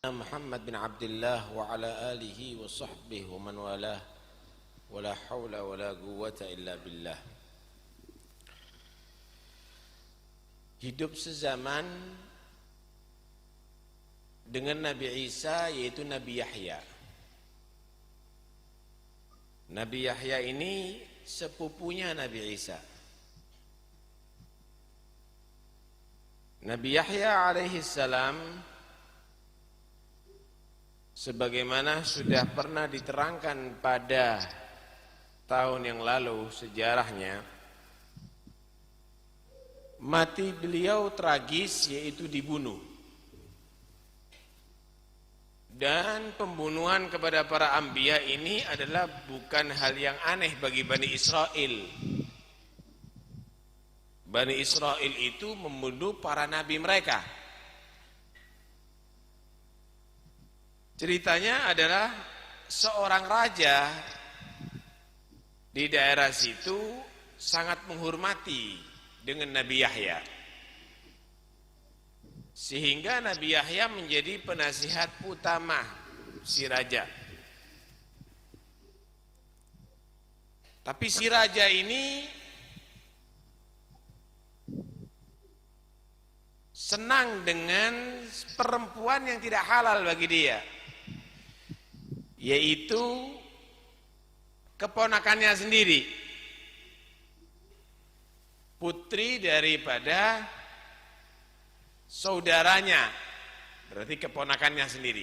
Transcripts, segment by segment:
Muhammad bin Abdullah wa ala alihi wa sahbihi wa man walah wa la hawla wa la quwwata illa billah. Hidup sezaman dengan Nabi Isa, yaitu Nabi Yahya. Nabi Yahya ini sepupunya Nabi Isa. Nabi Yahya alaihi salam, sebagaimana sudah pernah diterangkan pada tahun yang lalu sejarahnya, mati beliau tragis, yaitu dibunuh. Dan pembunuhan kepada para anbiya ini adalah bukan hal yang aneh bagi Bani Israel. Bani Israel itu membunuh para nabi mereka. Ceritanya adalah seorang raja di daerah situ sangat menghormati dengan Nabi Yahya, sehingga Nabi Yahya menjadi penasihat utama si raja. Tapi si raja ini senang dengan perempuan yang tidak halal bagi dia, yaitu keponakannya sendiri, putri daripada saudaranya, berarti keponakannya sendiri.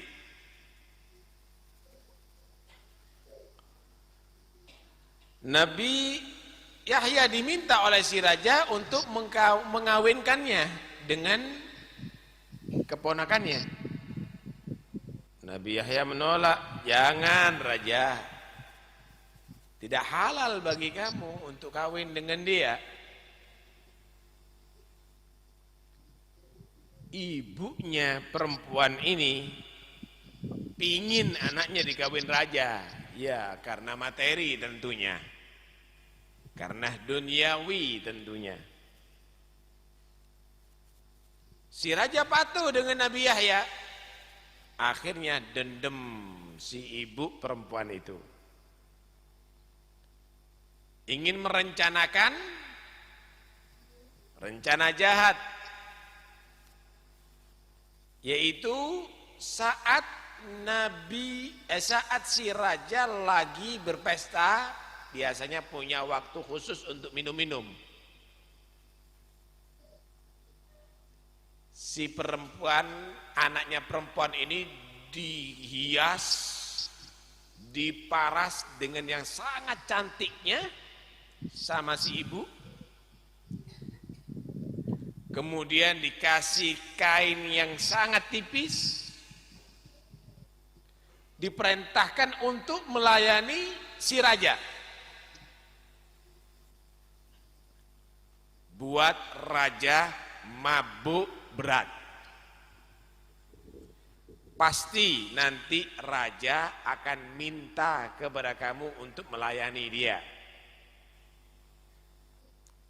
Nabi Yahya diminta oleh si raja untuk mengawinkannya dengan keponakannya. Nabi Yahya menolak, "Jangan raja, tidak halal bagi kamu untuk kawin dengan dia." Ibunya perempuan ini pingin anaknya dikawin raja, ya karena materi tentunya, karena duniawi tentunya. Si raja patuh dengan Nabi Yahya. Akhirnya dendam si ibu perempuan itu, ingin merencanakan rencana jahat, yaitu saat saat si raja lagi berpesta, biasanya punya waktu khusus untuk minum-minum. Si perempuan, anaknya perempuan ini dihias, diparas dengan yang sangat cantiknya sama si ibu. Kemudian dikasih kain yang sangat tipis, diperintahkan untuk melayani si raja, buat raja mabuk berat. Pasti nanti raja akan minta kepada kamu untuk melayani dia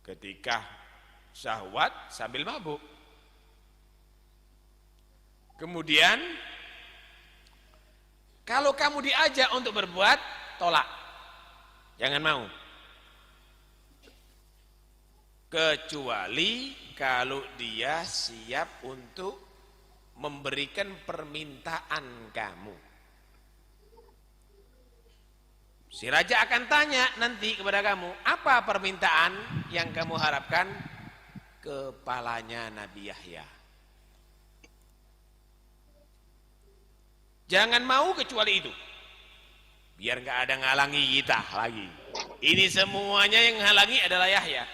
ketika syahwat sambil mabuk. Kemudian kalau kamu diajak untuk berbuat, tolak, jangan mau, kecuali kalau dia siap untuk memberikan permintaan kamu. Si raja akan tanya nanti kepada kamu, apa permintaan yang kamu harapkan? Kepalanya Nabi Yahya. Jangan mau kecuali itu, biar gak ada ngalangi kita lagi. Ini semuanya yang ngalangi adalah Yahya.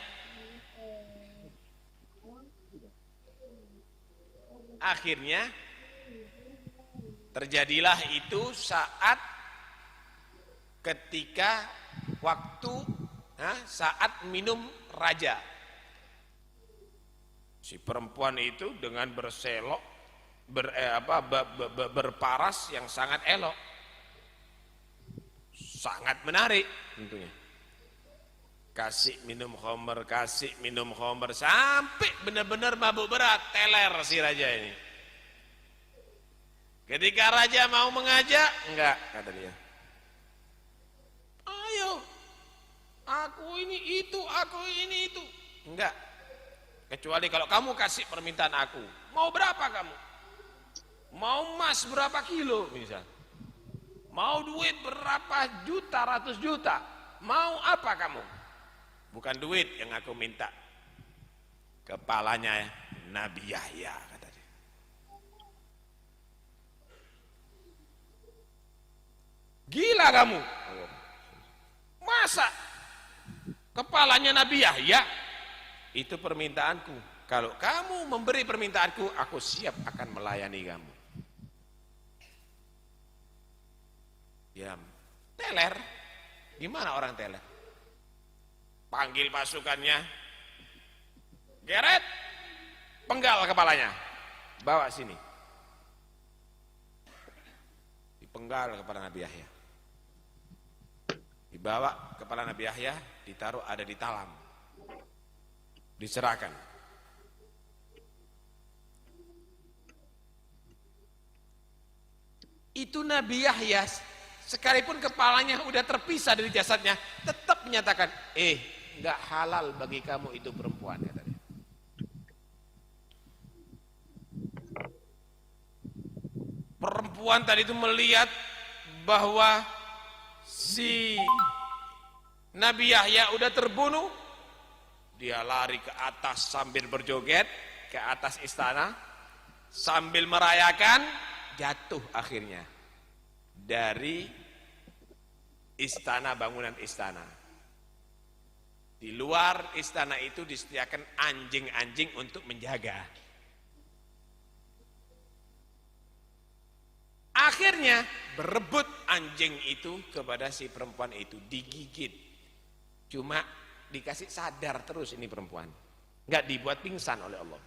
Akhirnya terjadilah itu saat ketika waktu saat minum raja. Si perempuan itu dengan berselok, berparas yang sangat elok, sangat menarik tentunya. Kasih minum khamr sampai benar-benar mabuk berat, teler si raja ini. Ketika raja mau mengajak, enggak, kata dia. Ayo, aku ini itu, aku ini itu. Enggak. Kecuali kalau kamu kasih permintaan aku. Mau berapa kamu? Mau emas berapa kilo misal? Mau duit berapa juta, ratus juta? Mau apa kamu? Bukan duit yang aku minta. Kepalanya Nabi Yahya, kata dia. Gila kamu. Masa kepalanya Nabi Yahya? Itu permintaanku. Kalau kamu memberi permintaanku, aku siap akan melayani kamu. Ya, teler. Gimana orang teler? Panggil pasukannya, geret, penggal kepalanya, bawa sini. Dipenggal kepala Nabi Yahya. Dibawa kepala Nabi Yahya, ditaruh ada di talam. Diserahkan. Itu Nabi Yahya, sekalipun kepalanya udah terpisah dari jasadnya, tetap menyatakan, enggak halal bagi kamu itu perempuan, kata dia. Perempuan tadi itu melihat bahwa si Nabi Yahya udah terbunuh, dia lari ke atas sambil berjoget ke atas istana sambil merayakan, jatuh akhirnya dari istana, bangunan istana. Di luar istana itu disediakan anjing-anjing untuk menjaga. Akhirnya berebut anjing itu kepada si perempuan itu, digigit. Cuma dikasih sadar terus ini perempuan, nggak dibuat pingsan oleh Allah.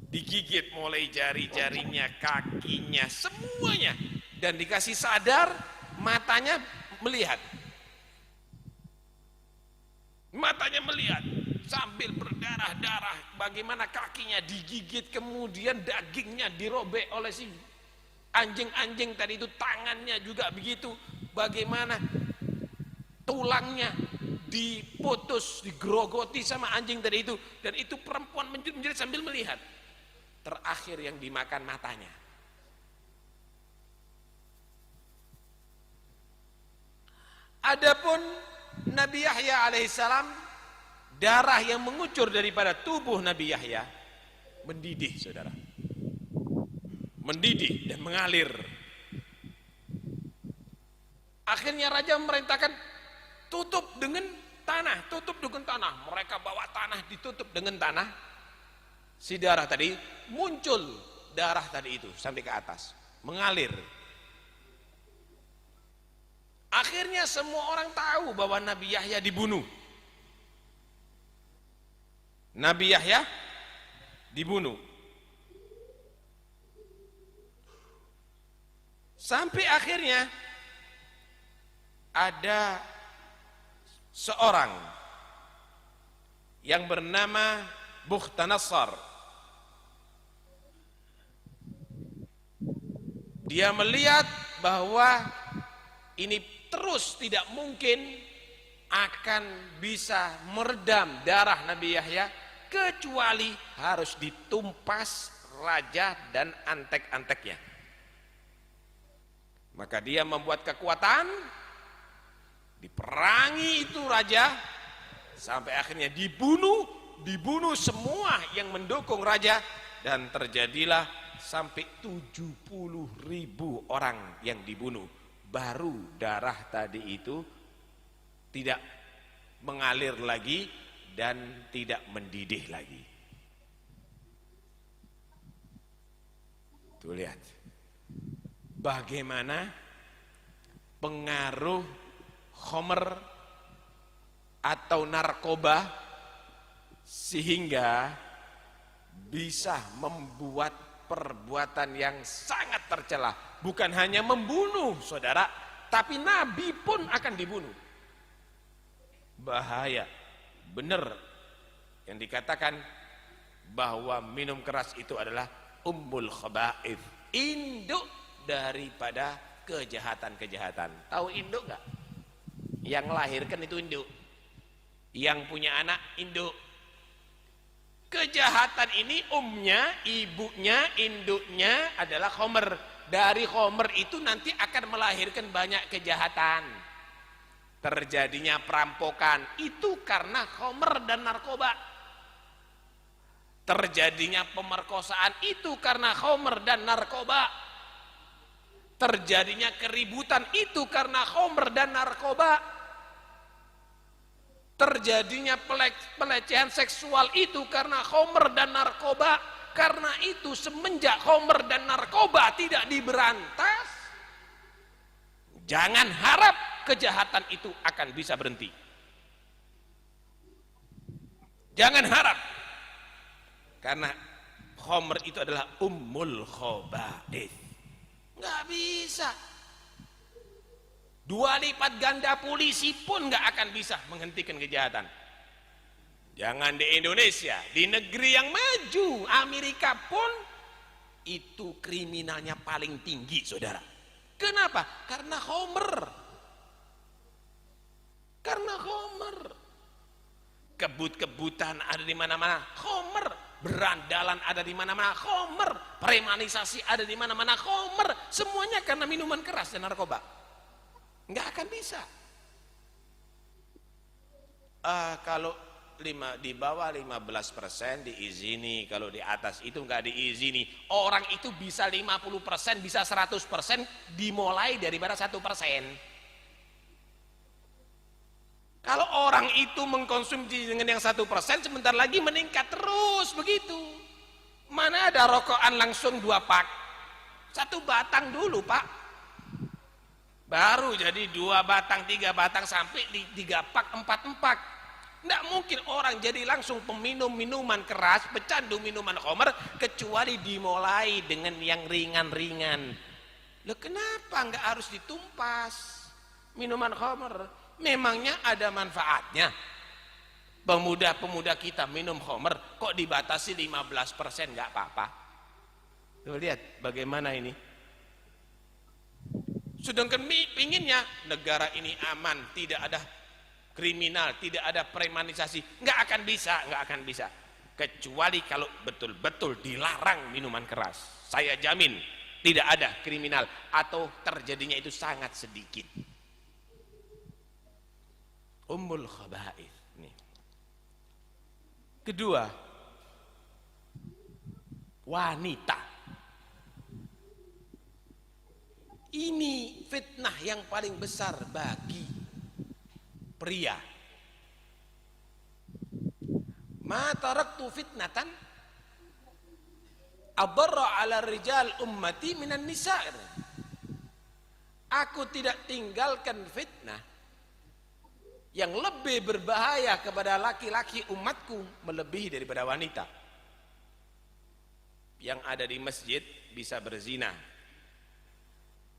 Digigit mulai jari-jarinya, kakinya, semuanya, dan dikasih sadar, matanya melihat. Matanya melihat sambil berdarah-darah, bagaimana kakinya digigit, kemudian dagingnya dirobek oleh si anjing-anjing tadi itu, tangannya juga begitu, bagaimana tulangnya diputus, digerogoti sama anjing tadi itu, dan itu perempuan menjerit sambil melihat. Terakhir yang dimakan matanya. Adapun Nabi Yahya alaihissalam, darah yang mengucur daripada tubuh Nabi Yahya mendidih, saudara, mendidih dan mengalir. Akhirnya raja memerintahkan tutup dengan tanah, tutup dengan tanah. Mereka bawa tanah, ditutup dengan tanah. Si darah tadi muncul, darah tadi itu sampai ke atas, mengalir. Akhirnya semua orang tahu bahwa Nabi Yahya dibunuh. Nabi Yahya dibunuh. Sampai akhirnya ada seorang yang bernama Buhtanassar. Dia melihat bahwa ini terus tidak mungkin akan bisa meredam darah Nabi Yahya, kecuali harus ditumpas raja dan antek-anteknya. Maka dia membuat kekuatan, diperangi itu raja, sampai akhirnya dibunuh semua yang mendukung raja, dan terjadilah sampai 70.000 orang yang dibunuh. Baru darah tadi itu tidak mengalir lagi dan tidak mendidih lagi. Tuh lihat bagaimana pengaruh khamr atau narkoba sehingga bisa membuat perbuatan yang sangat tercela. Bukan hanya membunuh, saudara, tapi Nabi pun akan dibunuh. Bahaya, benar yang dikatakan bahwa minum keras itu adalah ummul khaba'ith, induk daripada kejahatan-kejahatan. Tahu induk nggak? Yang melahirkan itu induk, yang punya anak induk. Kejahatan ini ibunya, induknya adalah khomer. Dari khomer itu nanti akan melahirkan banyak kejahatan. Terjadinya perampokan itu karena khomer dan narkoba. Terjadinya pemerkosaan itu karena khomer dan narkoba. Terjadinya keributan itu karena khomer dan narkoba. Terjadinya pelecehan seksual itu karena khomer dan narkoba. Karena itu semenjak khomer dan narkoba tidak diberantas, jangan harap kejahatan itu akan bisa berhenti. Jangan harap. Karena khomer itu adalah ummul khaba'ith. Nggak bisa. 2 lipat ganda polisi pun nggak akan bisa menghentikan kejahatan. Jangan di Indonesia, di negeri yang maju, Amerika pun itu kriminalnya paling tinggi, saudara. Kenapa? Karena khomer. Karena khomer. Kebut-kebutan ada di mana-mana, khomer. Berandalan ada di mana-mana, khomer. Premanisasi ada di mana-mana, khomer. Semuanya karena minuman keras dan narkoba. Nggak akan bisa. Kalau di bawah 15% diizini, kalau di atas itu nggak diizini. Orang itu bisa 50%, bisa 100% dimulai daripada 1%. Kalau orang itu mengkonsumsi dengan yang 1%, sebentar lagi meningkat terus begitu. Mana ada rokokan langsung 2 pak, 1 batang dulu pak. Baru jadi 2 batang, 3 batang, sampai di 3 pak, 4 pak. Tidak mungkin orang jadi langsung peminum minuman keras, pecandu minuman khamr, kecuali dimulai dengan yang ringan-ringan. Loh kenapa nggak harus ditumpas minuman khamr? Memangnya ada manfaatnya? Pemuda-pemuda kita minum khamr kok dibatasi 15%, nggak apa-apa. Tuh lihat bagaimana ini. Sedangkan pinginnya negara ini aman, tidak ada kriminal, tidak ada premanisasi. Nggak akan bisa. Kecuali kalau betul-betul dilarang minuman keras. Saya jamin tidak ada kriminal atau terjadinya itu sangat sedikit. Ummul khaba'ith. Nih. Kedua, wanita. Ini fitnah yang paling besar bagi pria. Ma taraktu fitnatan adarra 'ala rijal ummati minan nisa'. Aku tidak tinggalkan fitnah yang lebih berbahaya kepada laki-laki umatku melebihi daripada wanita. Yang ada di masjid bisa berzina,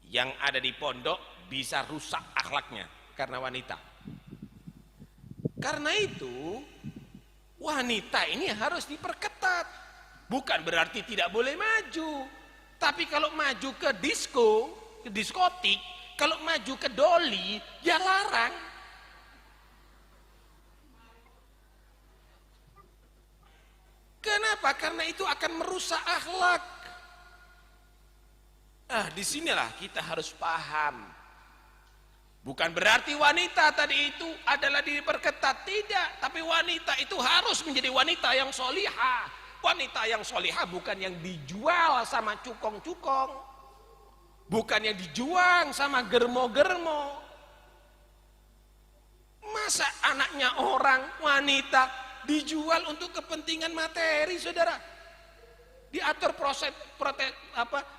yang ada di pondok bisa rusak akhlaknya karena wanita. Karena itu wanita ini harus diperketat. Bukan berarti tidak boleh maju, tapi kalau maju ke disco, ke diskotik, kalau maju ke doli, ya larang. Kenapa? Karena itu akan merusak akhlak. Disinilah kita harus paham. Bukan berarti wanita tadi itu adalah diperketat, tidak. Tapi wanita itu harus menjadi wanita yang solihah. Wanita yang solihah bukan yang dijual sama cukong-cukong, bukan yang dijual sama germo-germo. Masa anaknya orang wanita dijual untuk kepentingan materi, saudara? Diatur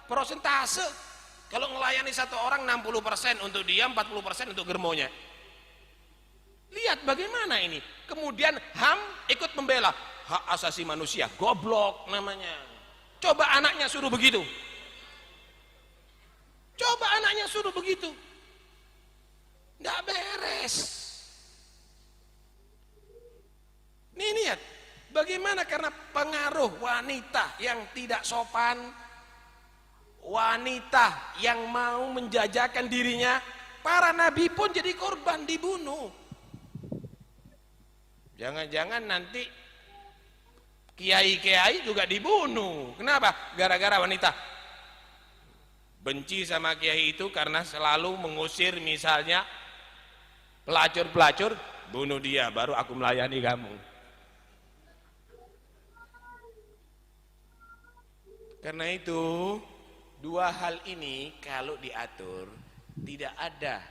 prosentase. Kalau melayani 1 orang 60% untuk dia, 40% untuk germonya. Lihat bagaimana ini. Kemudian HAM ikut membela hak asasi manusia, goblok namanya. Coba anaknya suruh begitu. Coba anaknya suruh begitu. Nggak beres. Nih lihat. Bagaimana? Karena pengaruh wanita yang tidak sopan, wanita yang mau menjajakan dirinya, para nabi pun jadi korban, dibunuh. Jangan-jangan nanti kiai-kiai juga dibunuh. Kenapa? Gara-gara wanita. Benci sama kiai itu karena selalu mengusir misalnya pelacur-pelacur, bunuh dia baru aku melayani kamu. Karena itu dua hal ini kalau diatur, tidak ada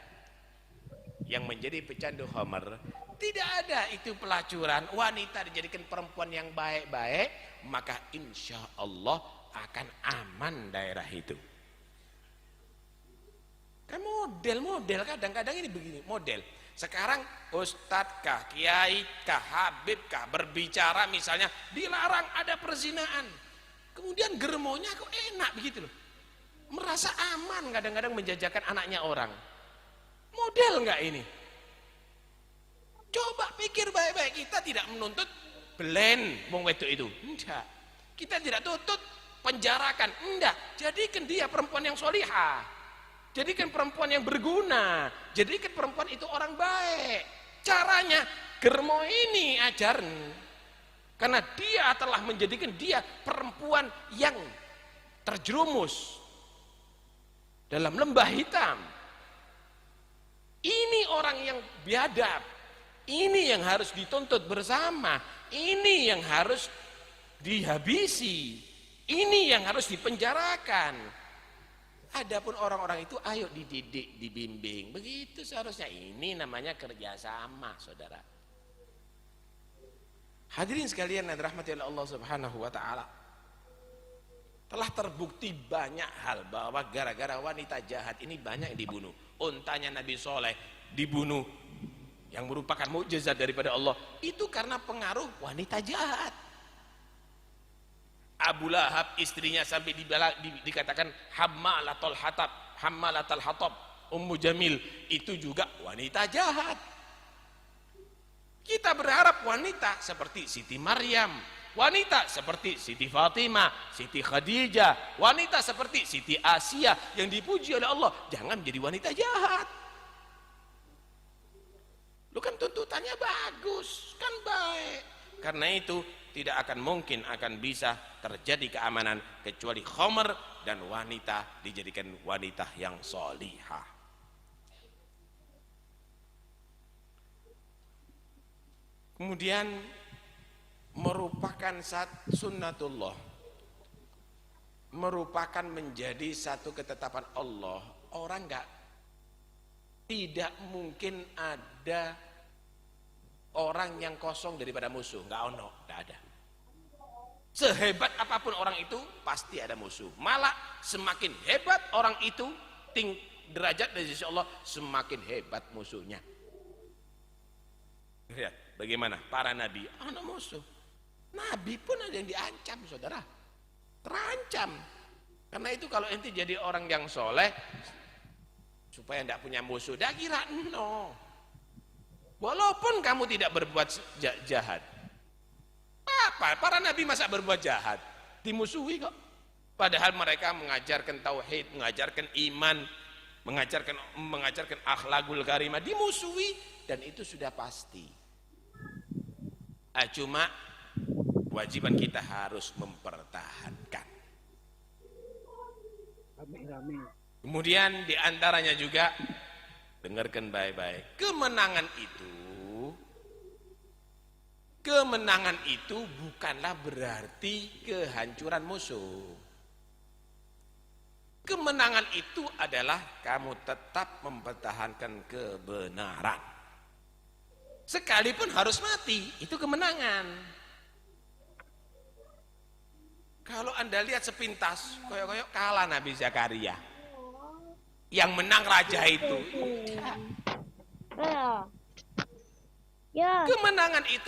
yang menjadi pecandu khamr, tidak ada itu pelacuran, wanita dijadikan perempuan yang baik-baik, maka insya Allah akan aman daerah itu. Kan model kadang-kadang ini begini, model. Sekarang ustadz kah, kiai kah, habib kah berbicara misalnya dilarang ada perzinaan. Kemudian germonya kok enak begitu loh. Merasa aman kadang-kadang menjajakan anaknya orang. Model enggak ini? Coba pikir baik-baik, kita tidak menuntut blend wong wedok itu. Enggak. Kita tidak tuntut penjarakan, enggak. Jadikan dia perempuan yang solihah. Jadikan perempuan yang berguna, jadikan perempuan itu orang baik. Caranya germo ini ajaran, karena dia telah menjadikan dia perempuan yang terjerumus dalam lembah hitam. Ini orang yang biadab, ini yang harus dituntut bersama, ini yang harus dihabisi, ini yang harus dipenjarakan. Adapun orang-orang itu ayo dididik, dibimbing. Begitu seharusnya. Ini namanya kerjasama, saudara. Hadirin sekalian yang dirahmati oleh Allah Subhanahu wa taala. Telah terbukti banyak hal bahwa gara-gara wanita jahat ini banyak yang dibunuh. Untanya Nabi Soleh dibunuh, yang merupakan mukjizat daripada Allah. Itu karena pengaruh wanita jahat. Abu Lahab istrinya sampai dikatakan hammalatul hatab, Ummu Jamil itu juga wanita jahat. Kita berharap wanita seperti Siti Maryam, wanita seperti Siti Fatimah, Siti Khadijah, wanita seperti Siti Asia yang dipuji oleh Allah, jangan menjadi wanita jahat. Lu kan tuntutannya bagus, kan baik. Karena itu tidak akan mungkin akan bisa terjadi keamanan kecuali khamr dan wanita dijadikan wanita yang solihah. Kemudian merupakan sunnatullah, merupakan menjadi satu ketetapan Allah. Orang tidak mungkin ada orang yang kosong daripada musuh, nggak ada. Sehebat apapun orang itu pasti ada musuh. Malah semakin hebat orang itu, derajat dari sisi Allah semakin hebat musuhnya. Lihat bagaimana para nabi, ada musuh. Nabi pun ada yang diancam, saudara. Terancam. Karena itu kalau ente jadi orang yang soleh, supaya tidak punya musuh, dah kira no. Walaupun kamu tidak berbuat jahat. Apa? Para nabi masa berbuat jahat? Dimusuhi kok. Padahal mereka mengajarkan tauhid, mengajarkan iman, mengajarkan akhlakul karimah, dimusuhi dan itu sudah pasti. Cuma kewajiban kita harus mempertahankan. Kemudian diantaranya juga, dengarkan baik-baik, kemenangan itu bukanlah berarti kehancuran musuh. Kemenangan itu adalah kamu tetap mempertahankan kebenaran. Sekalipun harus mati, itu kemenangan. Kalau Anda lihat sepintas, koyok-koyok kalah Nabi Zakaria. Yang menang raja itu. Ya. Kemenangan itu